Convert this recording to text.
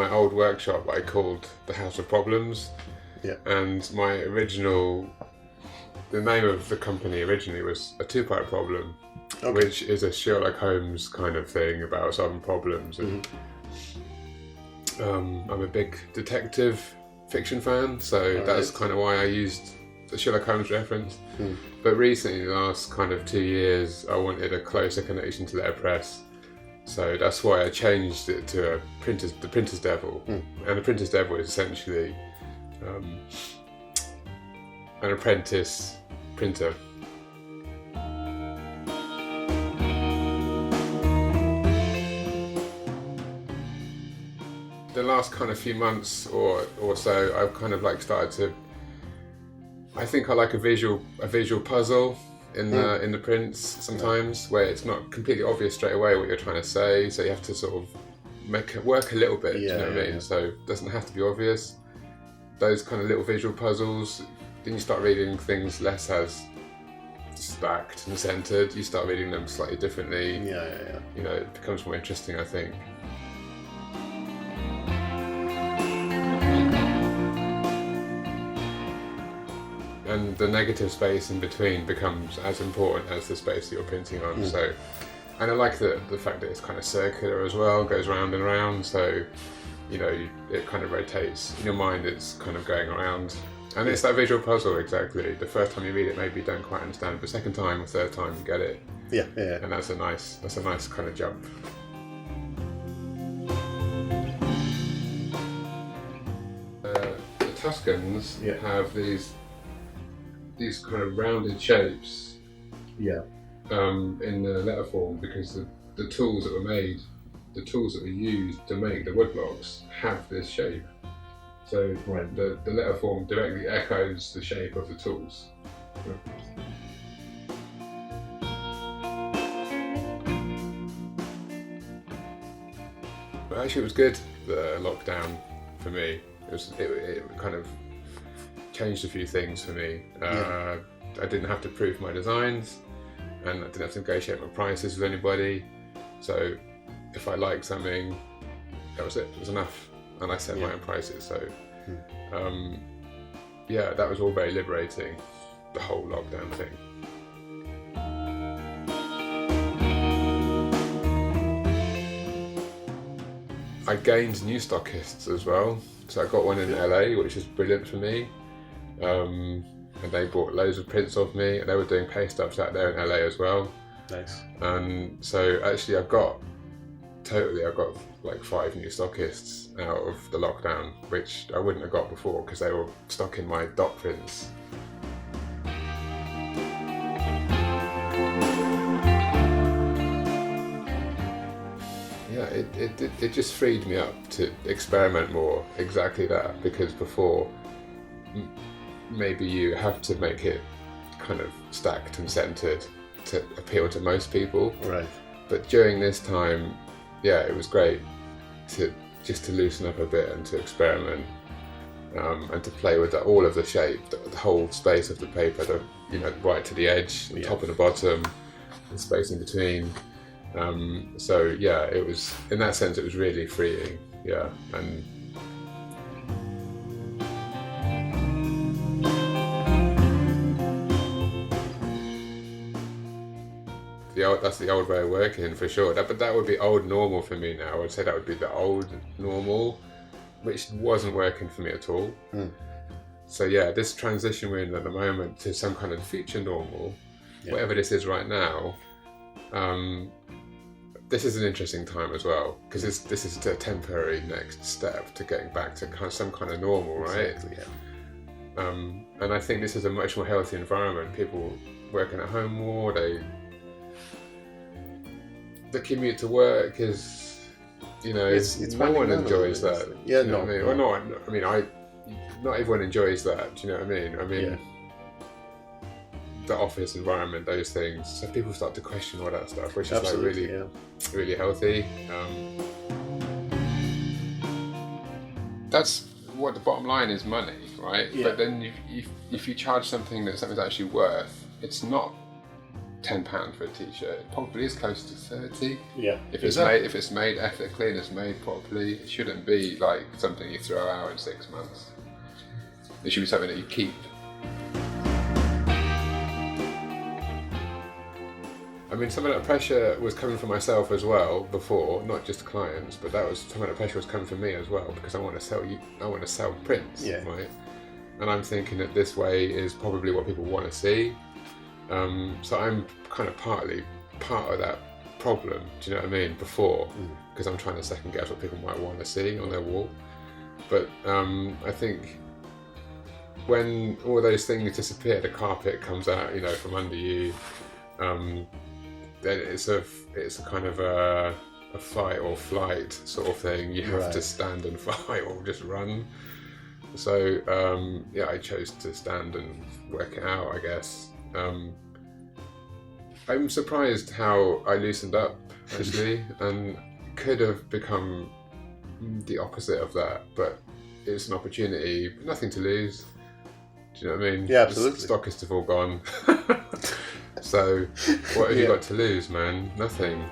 my old workshop I called the House of Problems. Yeah. And the name of the company originally was A Two-Pipe Problem, which is a Sherlock Holmes kind of thing about solving problems. And I'm a big detective fiction fan, so that's kind of why I used the Sherlock Holmes reference. But recently, the last kind of 2 years, I wanted a closer connection to letterpress. So that's why I changed it to the Printer's Devil. And the Printer's Devil is essentially an apprentice printer. The last kind of few months or so, I've kind of like started to. I think I like a visual puzzle in the prints sometimes, where it's not completely obvious straight away what you're trying to say, so you have to sort of make it work a little bit. Do you know what I mean? So it doesn't have to be obvious. Those kind of little visual puzzles. Then you start reading things less as stacked and centered. You start reading them slightly differently. You know, it becomes more interesting, I think. And the negative space in between becomes as important as the space that you're printing on. So, and I like the fact that it's kind of circular as well, goes round and round. So, you know, it kind of rotates in your mind. It's kind of going around, and it's that visual puzzle. Exactly. The first time you read it, maybe you don't quite understand it, but second time or third time, you get it. And that's a nice kind of jump. The Tuscans have these kind of rounded shapes in the letter form, because the tools that were used to make the woodblocks have this shape. So the letter form directly echoes the shape of the tools. But actually it was good, the lockdown, for me. It kind of changed a few things for me. I didn't have to prove my designs, and I didn't have to negotiate my prices with anybody. So if I liked something, that was it. It was enough, and I set my own prices. So that was all very liberating. The whole lockdown thing. I gained new stockists as well. So I got one in LA, which is brilliant for me. And they bought loads of prints of me, and they were doing paste ups out there in LA as well. Nice. And so actually I got like 5 new stockists out of the lockdown, which I wouldn't have got before because they were stocking my dot prints. It just freed me up to experiment more. Exactly that, because before maybe you have to make it kind of stacked and centered to appeal to most people. Right. But during this time, it was great to loosen up a bit and to experiment and to play with all of the shape, the whole space of the paper, right to the edge, the top and the bottom, and space in between. It was, in that sense, it was really freeing. And that's the old way of working, for sure. But that would be old normal for me now. I would say that would be the old normal, which wasn't working for me at all. So this transition we're in at the moment to some kind of future normal, whatever this is right now, this is an interesting time as well, because this is a temporary next step to getting back to some kind of normal, right? Exactly, and I think this is a much more healthy environment. People working at home more, the commute to work is, it's no one enjoys that. Yeah, no. What I mean? Well, not everyone enjoys that. Do you know what I mean? The office environment, those things. So people start to question all that stuff, which is really healthy. That's what the bottom line is: money, right? But then if you charge something that something's actually worth, it's not £10 for a t-shirt. It probably is close to 30. Yeah. If it's made ethically and it's made properly, it shouldn't be like something you throw out in 6 months. It should be something that you keep. I mean, some of that pressure was coming from myself as well before, not just clients, but some of that pressure was coming from me as well, because I want to sell prints, right? And I'm thinking that this way is probably what people want to see. So I'm kind of partly part of that problem, do you know what I mean, before, because I'm trying to second guess what people might want to see on their wall. But I think when all those things disappear, the carpet comes out, you know, from under you, then it's a kind of a fight or flight sort of thing. You have to stand and fight or just run. So I chose to stand and work it out, I guess. I'm surprised how I loosened up, actually, and could have become the opposite of that, but it's an opportunity, nothing to lose. Do you know what I mean? Yeah, absolutely. The stockists have all gone. So what have you got to lose, man? Nothing.